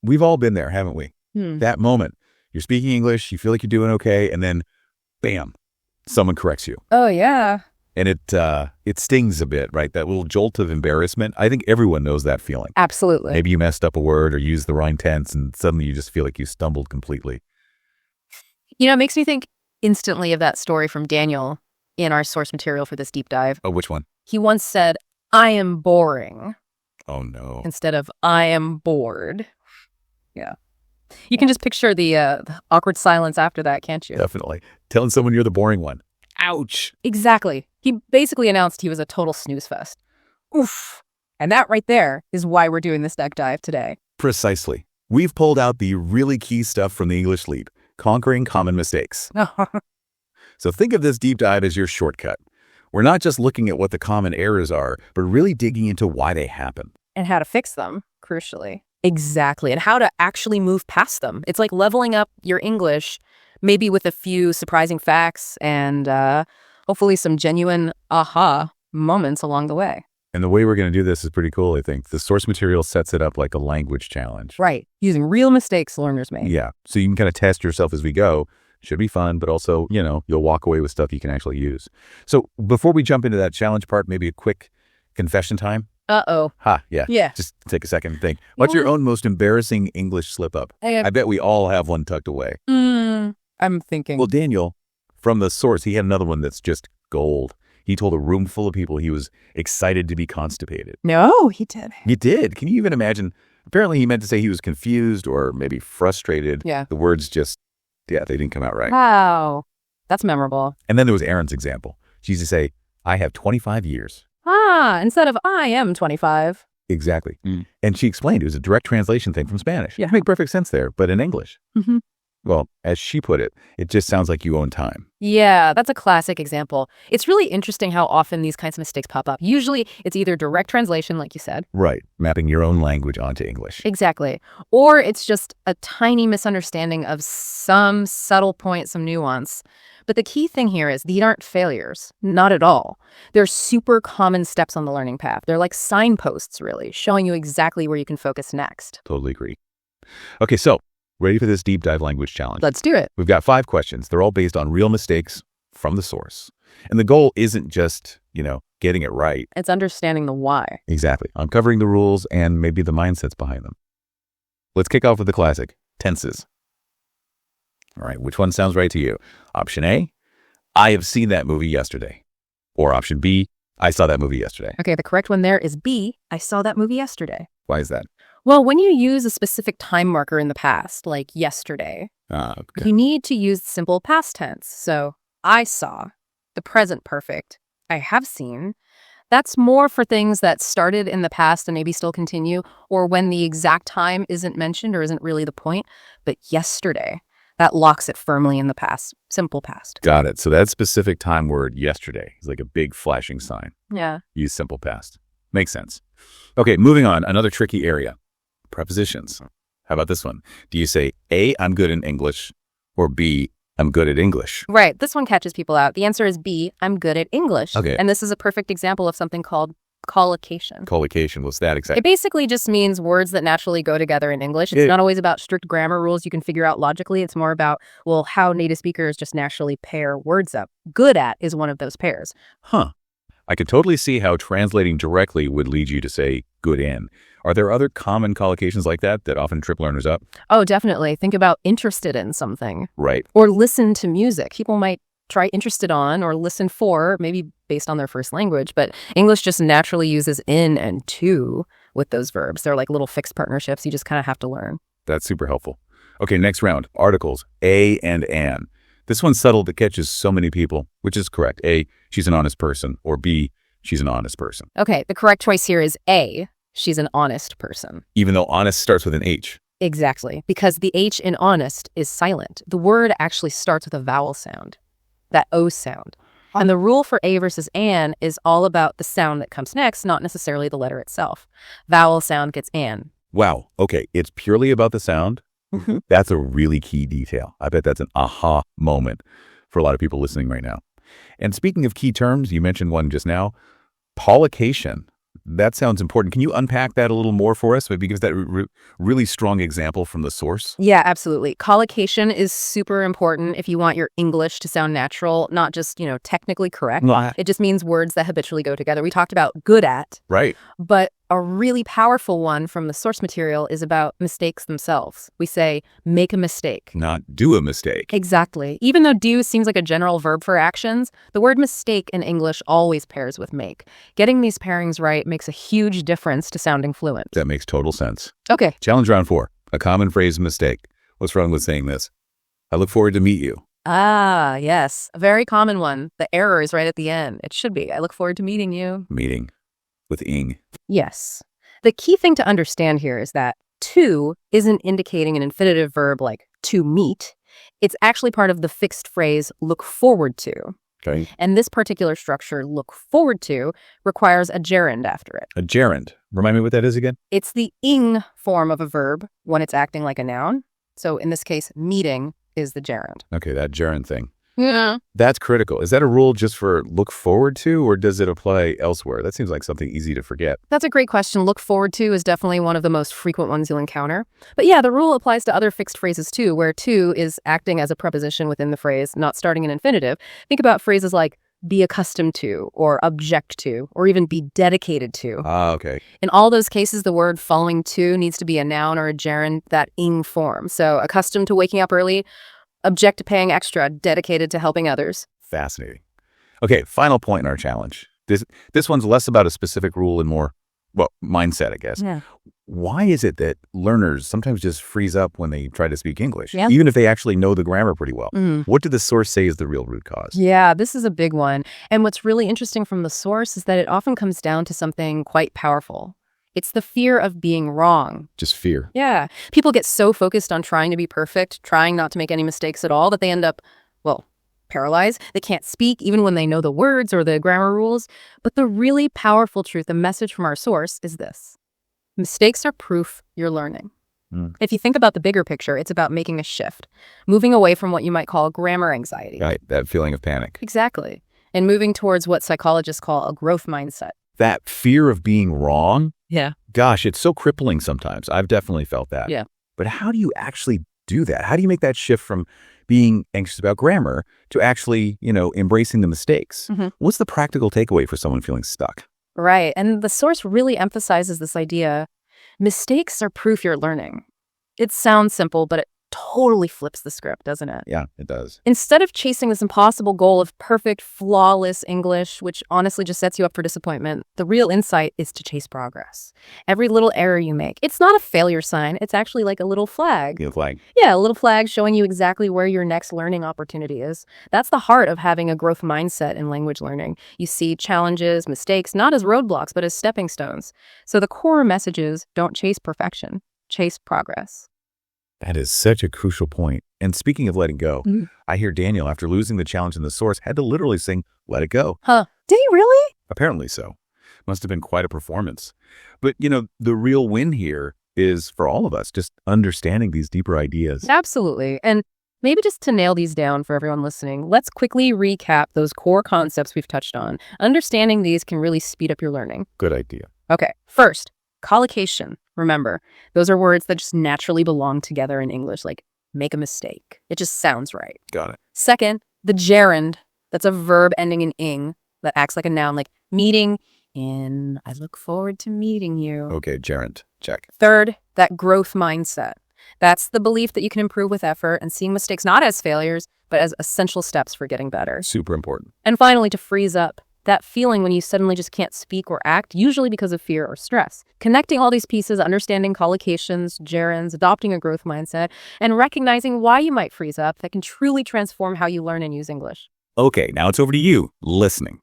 We've all been there, haven't we? Hmm. That moment, you're speaking English, you feel like you're doing okay, and then, bam, someone corrects you. Oh, yeah. And it stings a bit, right? That little jolt of embarrassment. I think everyone knows that feeling. Absolutely. Maybe you messed up a word or used the wrong tense, and suddenly you just feel like you stumbled completely. You know, it makes me think instantly of that story from Daniel in our source material for this deep dive. Oh, which one? He once said, "I am boring," Oh, no. instead of "I am bored." Yeah. You can just picture the awkward silence after that, can't you? Definitely. Telling someone you're the boring one. Ouch. Exactly. He basically announced he was a total snooze fest. Oof. And that right there is why we're doing this deck dive today. Precisely. We've pulled out the really key stuff from the English Leap, conquering common mistakes. So think of this deep dive as your shortcut. We're not just looking at what the common errors are, but really digging into why they happen. And how to fix them, crucially. Exactly. And how to actually move past them. It's like leveling up your English, maybe with a few surprising facts and hopefully some genuine aha moments along the way. And the way we're going to do this is pretty cool, I think. The source material sets it up like a language challenge. Right. Using real mistakes learners make. Yeah. So you can kind of test yourself as we go. Should be fun, but also, you'll walk away with stuff you can actually use. So before we jump into that challenge part, maybe a quick confession time. Uh-oh. Yeah. Yeah. Just take a second and think. What's your own most embarrassing English slip-up? I bet we all have one tucked away. I'm thinking. Well, Daniel, from the source, he had another one that's just gold. He told a room full of people he was excited to be constipated. No, he did. He did. Can you even imagine? Apparently, he meant to say he was confused or maybe frustrated. Yeah. The words just, they didn't come out right. Wow. That's memorable. And then there was Erin's example. She used to say, I have 25 years. Instead of I am 25. Exactly. And she explained it was a direct translation thing from Spanish. Yeah. It made perfect sense there, but in English. Mm-hmm. Well, as she put it, it just sounds like you own time. Yeah, that's a classic example. It's really interesting how often these kinds of mistakes pop up. Usually, it's either direct translation, like you said. Right. Mapping your own language onto English. Exactly. Or it's just a tiny misunderstanding of some subtle point, some nuance. But the key thing here is these aren't failures. Not at all. They're super common steps on the learning path. They're like signposts, really, showing you exactly where you can focus next. Totally agree. Okay, so ready for this deep dive language challenge? Let's do it. We've got 5 questions. They're all based on real mistakes from the source. And the goal isn't just, getting it right. It's understanding the why. Exactly. Uncovering the rules and maybe the mindsets behind them. Let's kick off with the classic, tenses. All right, which one sounds right to you? Option A, I have seen that movie yesterday. Or option B, I saw that movie yesterday. Okay, the correct one there is B, I saw that movie yesterday. Why is that? Well, when you use a specific time marker in the past, like yesterday, Okay. you need to use simple past tense. So I saw, the present perfect, I have seen. That's more for things that started in the past and maybe still continue, or when the exact time isn't mentioned or isn't really the point. But yesterday, that locks it firmly in the past, simple past. Got it. So that specific time word, yesterday, is like a big flashing sign. Yeah. Use simple past. Makes sense. Okay, moving on. Another tricky area. Prepositions. How about this one? Do you say A, I'm good in English, or B, I'm good at English? Right. This one catches people out. The answer is B, I'm good at English. Okay. And this is a perfect example of something called collocation. Collocation. What's that exactly? It basically just means words that naturally go together in English. It's not always about strict grammar rules you can figure out logically. It's more about, how native speakers just naturally pair words up. Good at is one of those pairs. Huh. I could totally see how translating directly would lead you to say good in. Are there other common collocations like that often trip learners up? Oh, definitely. Think about interested in something. Right. Or listen to music. People might try interested on or listen for, maybe based on their first language, but English just naturally uses in and to with those verbs. They're like little fixed partnerships. You just kind of have to learn. That's super helpful. Okay, next round. Articles, a and an. This one's subtle that catches so many people, which is correct. A, she's an honest person, or B, she's an honest person. Okay, the correct choice here is A, she's an honest person. Even though honest starts with an H. Exactly, because the H in honest is silent. The word actually starts with a vowel sound, that O sound. And the rule for A versus an is all about the sound that comes next, not necessarily the letter itself. Vowel sound gets an. Wow. Okay, it's purely about the sound. Mm-hmm. That's a really key detail. I bet that's an aha moment for a lot of people listening right now. And speaking of key terms, you mentioned one just now, collocation. That sounds important. Can you unpack that a little more for us? Maybe give us that really strong example from the source. Yeah, absolutely. Collocation is super important if you want your English to sound natural, not just, technically correct. It just means words that habitually go together. We talked about good at. Right. But a really powerful one from the source material is about mistakes themselves. We say, make a mistake. Not do a mistake. Exactly. Even though do seems like a general verb for actions, the word mistake in English always pairs with make. Getting these pairings right makes a huge difference to sounding fluent. That makes total sense. Okay. Challenge round 4. A common phrase mistake. What's wrong with saying this? I look forward to meet you. Ah, yes. A very common one. The error is right at the end. It should be. I look forward to meeting you. Meeting. With ing. Yes. The key thing to understand here is that to isn't indicating an infinitive verb like to meet. It's actually part of the fixed phrase look forward to. Okay. And this particular structure, look forward to, requires a gerund after it. A gerund. Remind me what that is again? It's the ing form of a verb when it's acting like a noun. So in this case, meeting is the gerund. Okay, that gerund thing. Yeah. That's critical. Is that a rule just for look forward to, or does it apply elsewhere? That seems like something easy to forget. That's a great question. Look forward to is definitely one of the most frequent ones you'll encounter. But yeah, the rule applies to other fixed phrases too, where to is acting as a preposition within the phrase, not starting an infinitive. Think about phrases like be accustomed to, or object to, or even be dedicated to. Ah, okay. In all those cases, the word following to needs to be a noun or a gerund, that ing form. So accustomed to waking up early, object to paying extra, dedicated to helping others. Fascinating. Okay, final point in our challenge. This one's less about a specific rule and more, mindset, I guess. Yeah. Why is it that learners sometimes just freeze up when they try to speak English, Yeah. even if they actually know the grammar pretty well? Mm. What did the source say is the real root cause? Yeah, this is a big one. And what's really interesting from the source is that it often comes down to something quite powerful. It's the fear of being wrong. Just fear. Yeah. People get so focused on trying to be perfect, trying not to make any mistakes at all, that they end up, paralyzed. They can't speak even when they know the words or the grammar rules. But the really powerful truth, the message from our source is this. Mistakes are proof you're learning. If you think about the bigger picture, it's about making a shift, moving away from what you might call grammar anxiety. Right, that feeling of panic. Exactly. And moving towards what psychologists call a growth mindset. That fear of being wrong, Yeah. gosh, it's so crippling sometimes. I've definitely felt that. Yeah. But how do you actually do that? How do you make that shift from being anxious about grammar to actually, embracing the mistakes? Mm-hmm. What's the practical takeaway for someone feeling stuck? Right. And the source really emphasizes this idea. Mistakes are proof you're learning. It sounds simple, but it totally flips the script, doesn't it? Yeah, it does. Instead of chasing this impossible goal of perfect, flawless English, which honestly just sets you up for disappointment, the real insight is to chase progress. Every little error you make, it's not a failure sign. It's actually like a little flag. The flag. Yeah, a little flag showing you exactly where your next learning opportunity is. That's the heart of having a growth mindset in language learning. You see challenges, mistakes, not as roadblocks, but as stepping stones. So the core message is don't chase perfection, chase progress. That is such a crucial point. And speaking of letting go, I hear Daniel, after losing the challenge in the source, had to literally sing, "Let it go." Huh. Did he really? Apparently so. Must have been quite a performance. But, the real win here is for all of us, just understanding these deeper ideas. Absolutely. And maybe just to nail these down for everyone listening, let's quickly recap those core concepts we've touched on. Understanding these can really speed up your learning. Good idea. Okay. First, collocation. Remember, those are words that just naturally belong together in English, like make a mistake. It just sounds right. Got it. Second, the gerund. That's a verb ending in ing that acts like a noun, like meeting in. I look forward to meeting you. Okay, gerund. Check. Third, that growth mindset. That's the belief that you can improve with effort and seeing mistakes not as failures, but as essential steps for getting better. Super important. And finally, to freeze up. That feeling when you suddenly just can't speak or act, usually because of fear or stress. Connecting all these pieces, understanding collocations, gerunds, adopting a growth mindset, and recognizing why you might freeze up, that can truly transform how you learn and use English. Okay, now it's over to you, listening.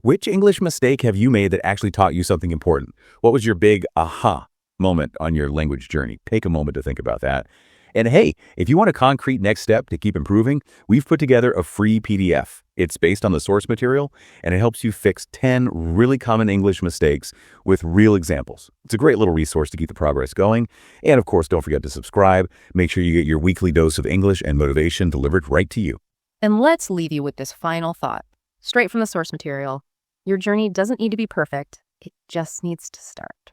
Which English mistake have you made that actually taught you something important? What was your big aha moment on your language journey? Take a moment to think about that. And hey, if you want a concrete next step to keep improving, we've put together a free PDF. It's based on the source material, and it helps you fix 10 really common English mistakes with real examples. It's a great little resource to keep the progress going. And of course, don't forget to subscribe. Make sure you get your weekly dose of English and motivation delivered right to you. And let's leave you with this final thought. Straight from the source material, your journey doesn't need to be perfect. It just needs to start.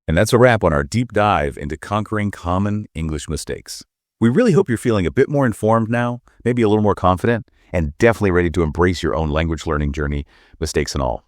And that's a wrap on our deep dive into conquering common English mistakes. We really hope you're feeling a bit more informed now, maybe a little more confident, and definitely ready to embrace your own language learning journey, mistakes and all.